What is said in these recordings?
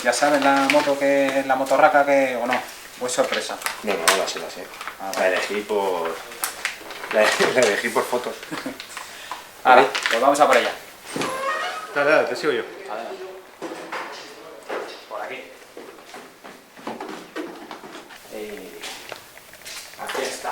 ¿Ya sabes la moto que la motorraca que o no? ¿O es sorpresa? No, la sé. Ah, La elegí por... La elegí por fotos. Vale, pues vamos a por ella. Dale, te sigo yo. Por aquí. Aquí está.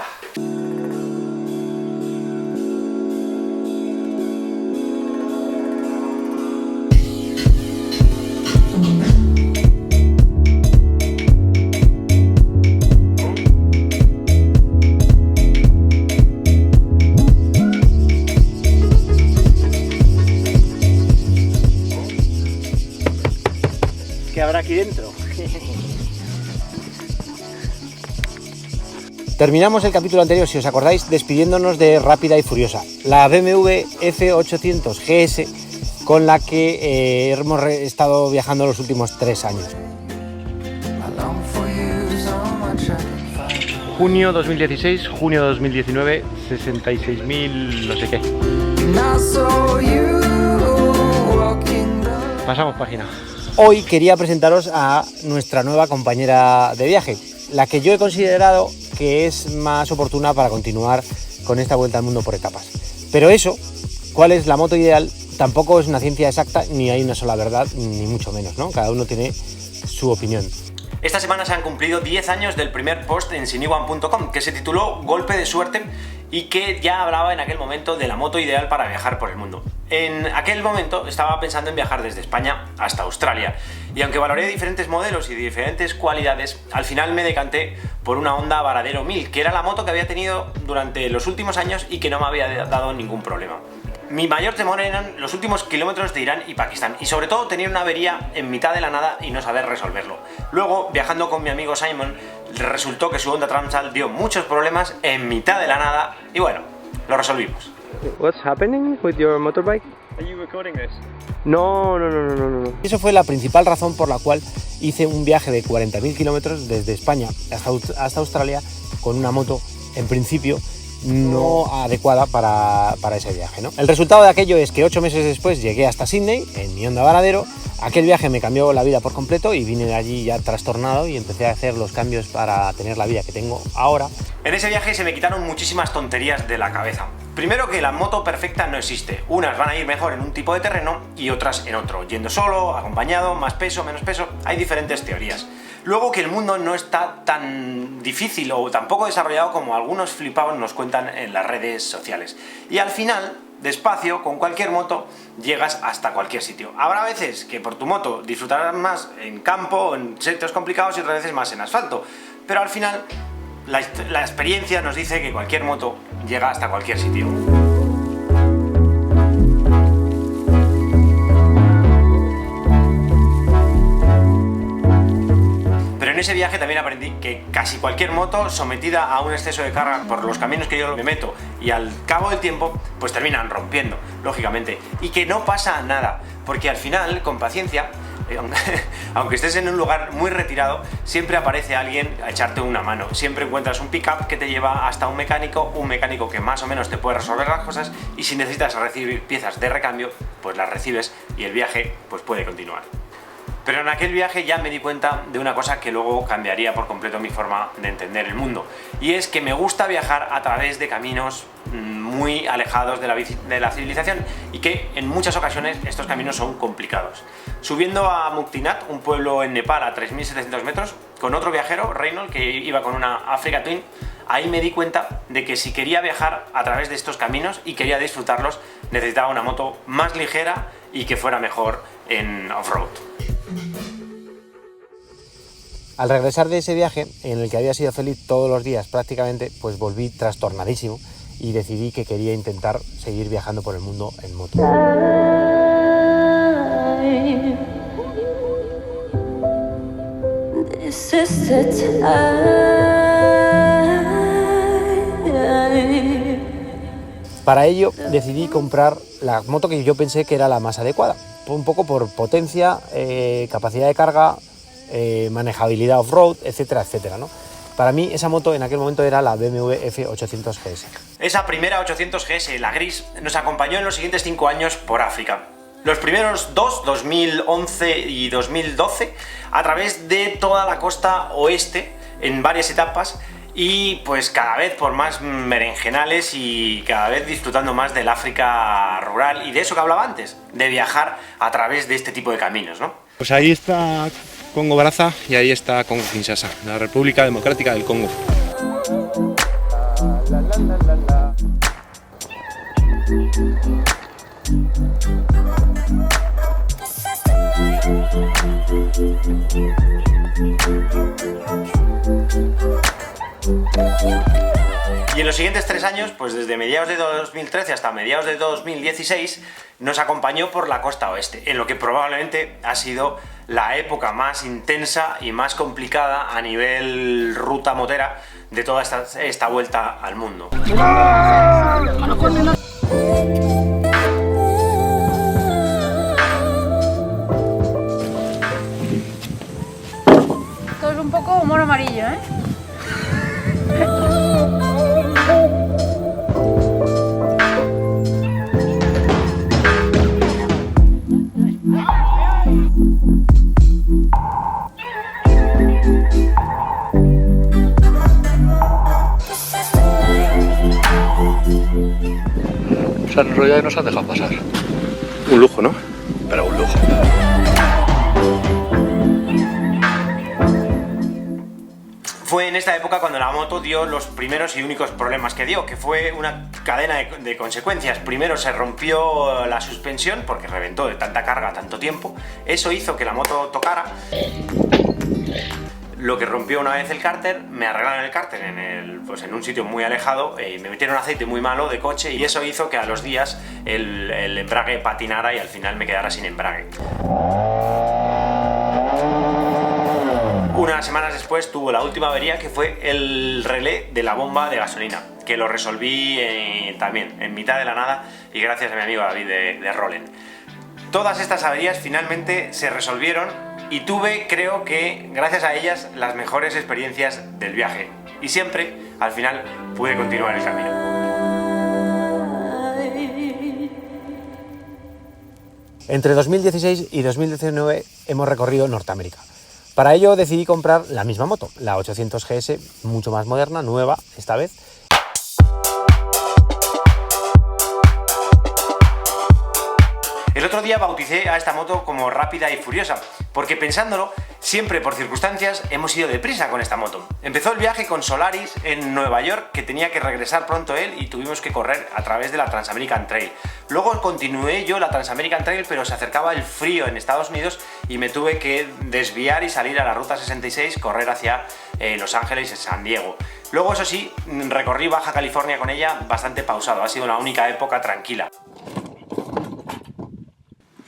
¿Qué habrá aquí dentro? Terminamos el capítulo anterior, si os acordáis, despidiéndonos de Rápida y Furiosa, la BMW F800 GS con la que hemos estado viajando los últimos 3 años. Junio 2016, junio 2019, 66.000 no sé qué. Pasamos página. Hoy quería presentaros a nuestra nueva compañera de viaje, la que yo he considerado que es más oportuna para continuar con esta vuelta al mundo por etapas. Pero eso, ¿cuál es la moto ideal? Tampoco es una ciencia exacta, ni hay una sola verdad, ni mucho menos, ¿no? Cada uno tiene su opinión. Esta semana se han cumplido 10 años del primer post en Cinewan.com, que se tituló Golpe de suerte y que ya hablaba en aquel momento de la moto ideal para viajar por el mundo. En aquel momento estaba pensando en viajar desde España hasta Australia, y aunque valoré diferentes modelos y diferentes cualidades, al final me decanté por una Honda Varadero 1000, que era la moto que había tenido durante los últimos años y que no me había dado ningún problema. Mi mayor temor eran los últimos kilómetros de Irán y Pakistán, y sobre todo tener una avería en mitad de la nada y no saber resolverlo. Luego, viajando con mi amigo Simon, resultó que su Honda Transal dio muchos problemas en mitad de la nada, y bueno, lo resolvimos. What's happening with your motorbike? Are you recording this? No. Eso fue la principal razón por la cual hice un viaje de 40.000 kilómetros desde España hasta Australia con una moto, en principio, no adecuada para ese viaje, ¿no? El resultado de aquello es que 8 meses después llegué hasta Sydney en mi Honda Varadero. Aquel viaje me cambió la vida por completo y vine de allí ya trastornado y empecé a hacer los cambios para tener la vida que tengo ahora. En ese viaje se me quitaron muchísimas tonterías de la cabeza. Primero, que la moto perfecta no existe. Unas van a ir mejor en un tipo de terreno y otras en otro. Yendo solo, acompañado, más peso, menos peso, hay diferentes teorías. Luego, que el mundo no está tan difícil o tan poco desarrollado como algunos flipados nos cuentan en las redes sociales. Y al final, despacio, con cualquier moto, llegas hasta cualquier sitio. Habrá veces que por tu moto disfrutarás más en campo, en sitios complicados, y otras veces más en asfalto. Pero al final, la experiencia nos dice que cualquier moto llega hasta cualquier sitio. En ese viaje también aprendí que casi cualquier moto sometida a un exceso de carga por los caminos que yo me meto y al cabo del tiempo pues terminan rompiendo, lógicamente, y que no pasa nada, porque al final, con paciencia, aunque estés en un lugar muy retirado, siempre aparece alguien a echarte una mano. Siempre encuentras un pick-up que te lleva hasta un mecánico que más o menos te puede resolver las cosas, y si necesitas recibir piezas de recambio, pues las recibes y el viaje pues puede continuar. Pero en aquel viaje ya me di cuenta de una cosa que luego cambiaría por completo mi forma de entender el mundo, y es que me gusta viajar a través de caminos muy alejados de la civilización, y que en muchas ocasiones estos caminos son complicados. Subiendo a Muktinat, un pueblo en Nepal a 3.700 metros, con otro viajero, Reynold, que iba con una Africa Twin, ahí me di cuenta de que si quería viajar a través de estos caminos y quería disfrutarlos, necesitaba una moto más ligera y que fuera mejor en off-road. Al regresar de ese viaje, en el que había sido feliz todos los días prácticamente, pues volví trastornadísimo y decidí que quería intentar seguir viajando por el mundo en moto. Para ello decidí comprar la moto que yo pensé que era la más adecuada, un poco por potencia, capacidad de carga, manejabilidad off-road, etcétera, etcétera, ¿no? Para mí esa moto en aquel momento era la BMW F800 GS. Esa primera 800 GS, la gris, nos acompañó en los siguientes 5 años por África. Los primeros dos, 2011 y 2012, a través de toda la costa oeste, en varias etapas, y pues cada vez por más berenjenales y cada vez disfrutando más del África rural y de eso que hablaba antes, de viajar a través de este tipo de caminos, ¿no? Pues ahí está Congo Braza y ahí está Congo Kinshasa, la República Democrática del Congo. Y en los siguientes 3 años, pues desde mediados de 2013 hasta mediados de 2016, nos acompañó por la costa oeste, en lo que probablemente ha sido la época más intensa y más complicada a nivel ruta motera de toda esta vuelta al mundo. Esto es un poco humor amarillo, ¿eh? Se han enrollado y nos han dejado pasar. Un lujo, ¿no? Pero un lujo. Fue en esta época cuando la moto dio los primeros y únicos problemas que dio, que fue una cadena de consecuencias. Primero se rompió la suspensión porque reventó de tanta carga tanto tiempo. Eso hizo que la moto tocara. Lo que rompió una vez el cárter, me arreglaron el cárter en un sitio muy alejado y me metieron aceite muy malo de coche y eso hizo que a los días el embrague patinara y al final me quedara sin embrague. Unas semanas después tuvo la última avería, que fue el relé de la bomba de gasolina, que lo resolví también en mitad de la nada y gracias a mi amigo David de Rolen. Todas estas averías finalmente se resolvieron y tuve, creo que, gracias a ellas, las mejores experiencias del viaje. Y siempre, al final, pude continuar el camino. Entre 2016 y 2019 hemos recorrido Norteamérica. Para ello decidí comprar la misma moto, la 800 GS, mucho más moderna, nueva esta vez. El otro día bauticé a esta moto como Rápida y Furiosa, porque pensándolo, siempre por circunstancias hemos ido deprisa con esta moto. Empezó el viaje con Solaris en Nueva York, que tenía que regresar pronto él y tuvimos que correr a través de la Transamerican Trail. Luego continué yo la Transamerican Trail, pero se acercaba el frío en Estados Unidos y me tuve que desviar y salir a la Ruta 66, correr hacia Los Ángeles y San Diego. Luego, eso sí, recorrí Baja California con ella bastante pausado, ha sido la única época tranquila.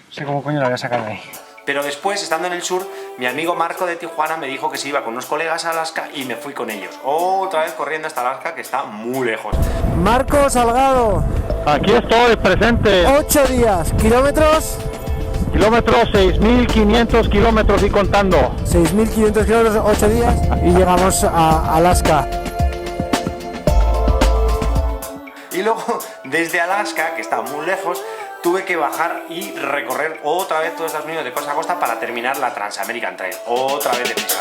No sé cómo coño la voy a sacar de ahí. Pero después, estando en el sur, mi amigo Marco de Tijuana me dijo que se iba con unos colegas a Alaska y me fui con ellos. Otra vez corriendo hasta Alaska, que está muy lejos. Marco Salgado. Aquí estoy presente. 8 días. ¿Kilómetros? Kilómetros, 6.500 kilómetros y contando. 6.500 kilómetros, 8 días y llegamos a Alaska. Y luego, desde Alaska, que está muy lejos, tuve que bajar y recorrer otra vez todos Estados Unidos de costa a costa para terminar la Transamerican Trail. Otra vez de prisa.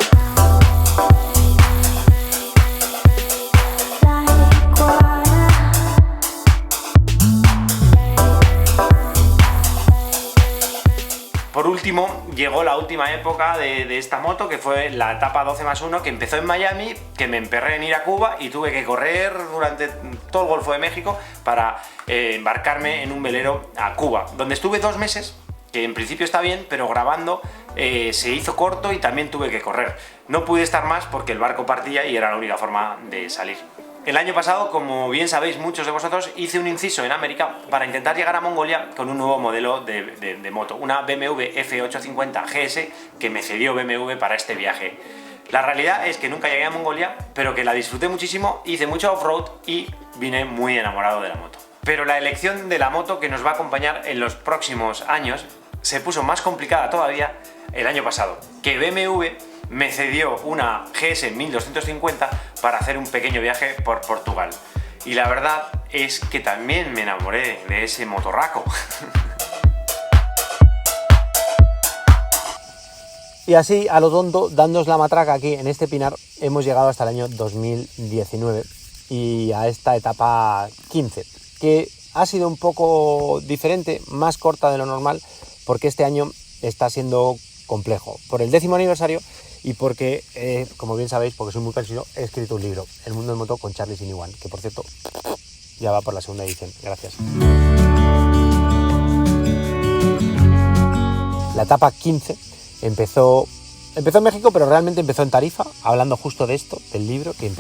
Por último, llegó la última época de esta moto, que fue la etapa 12+1, que empezó en Miami, que me emperré en ir a Cuba y tuve que correr durante todo el Golfo de México para embarcarme en un velero a Cuba, donde estuve 2 meses, que en principio está bien, pero grabando se hizo corto y también tuve que correr. No pude estar más porque el barco partía y era la única forma de salir. El año pasado, como bien sabéis muchos de vosotros, hice un inciso en América para intentar llegar a Mongolia con un nuevo modelo de moto, una BMW F850 GS que me cedió BMW para este viaje. La realidad es que nunca llegué a Mongolia, pero que la disfruté muchísimo, hice mucho off-road y vine muy enamorado de la moto. Pero la elección de la moto que nos va a acompañar en los próximos años se puso más complicada todavía el año pasado, que BMW me cedió una GS 1250 para hacer un pequeño viaje por Portugal. Y la verdad es que también me enamoré de ese motorraco. Y así, a lo tonto, dándoos la matraca aquí en este pinar, hemos llegado hasta el año 2019 y a esta etapa 15, que ha sido un poco diferente, más corta de lo normal, porque este año está siendo complejo. Por el 10º aniversario y porque, como bien sabéis, porque soy muy cansino, he escrito un libro, El mundo del moto con Charlie Siniwan, que por cierto, ya va por la segunda edición. Gracias. La etapa 15 empezó en México, pero realmente empezó en Tarifa, hablando justo de esto, del libro que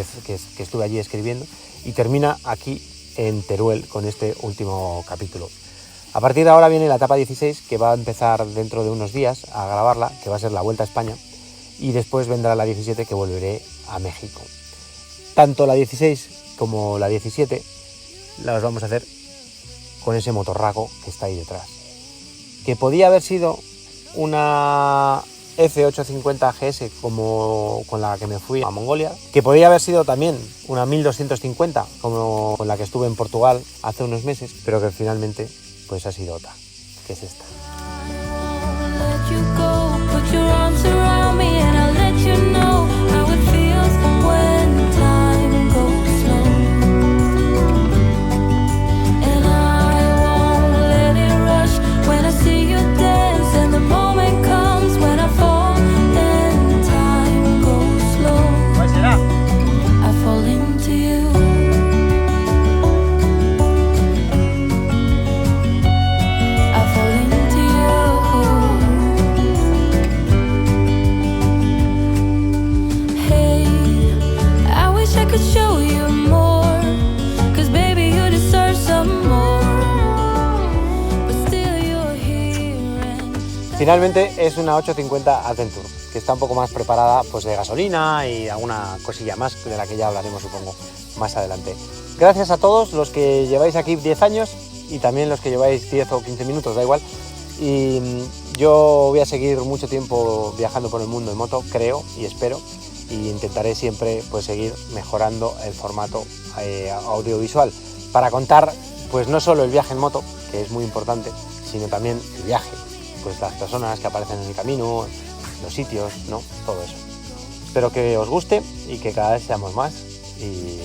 estuve allí escribiendo, y termina aquí en Teruel con este último capítulo. A partir de ahora viene la etapa 16, que va a empezar dentro de unos días a grabarla, que va a ser la Vuelta a España, y después vendrá la 17, que volveré a México. Tanto la 16 como la 17 las vamos a hacer con ese motorraco que está ahí detrás, que podía haber sido una F850 GS como con la que me fui a Mongolia, que podía haber sido también una 1250 como con la que estuve en Portugal hace unos meses, pero que finalmente pues ha sido otra, que es esta. Finalmente es una 850 Adventure, que está un poco más preparada pues de gasolina y alguna cosilla más de la que ya hablaremos, supongo, más adelante. Gracias a todos los que lleváis aquí 10 años y también los que lleváis 10 o 15 minutos, da igual. Y yo voy a seguir mucho tiempo viajando por el mundo en moto, creo y espero, y intentaré siempre pues seguir mejorando el formato audiovisual para contar pues no solo el viaje en moto, que es muy importante, sino también el viaje. Pues las personas que aparecen en el camino, los sitios, ¿no? Todo eso. Espero que os guste y que cada vez seamos más y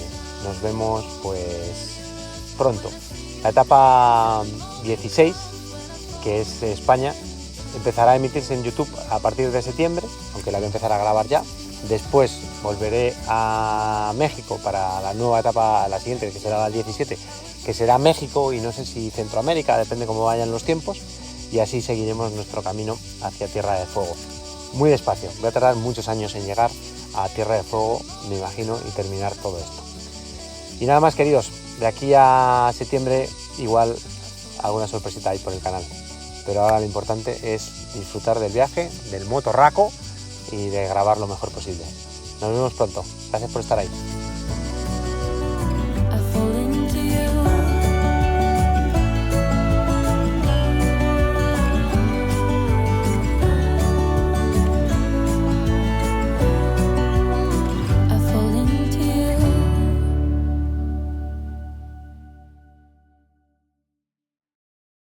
nos vemos pues pronto. La etapa 16, que es España, empezará a emitirse en YouTube a partir de septiembre, aunque la voy a empezar a grabar ya. Después volveré a México para la nueva etapa, la siguiente, que será la 17, que será México y no sé si Centroamérica, depende cómo vayan los tiempos. Y así seguiremos nuestro camino hacia Tierra de Fuego. Muy despacio, voy a tardar muchos años en llegar a Tierra de Fuego, me imagino, y terminar todo esto. Y nada más, queridos, de aquí a septiembre igual alguna sorpresita hay por el canal. Pero ahora lo importante es disfrutar del viaje, del motorraco y de grabar lo mejor posible. Nos vemos pronto. Gracias por estar ahí.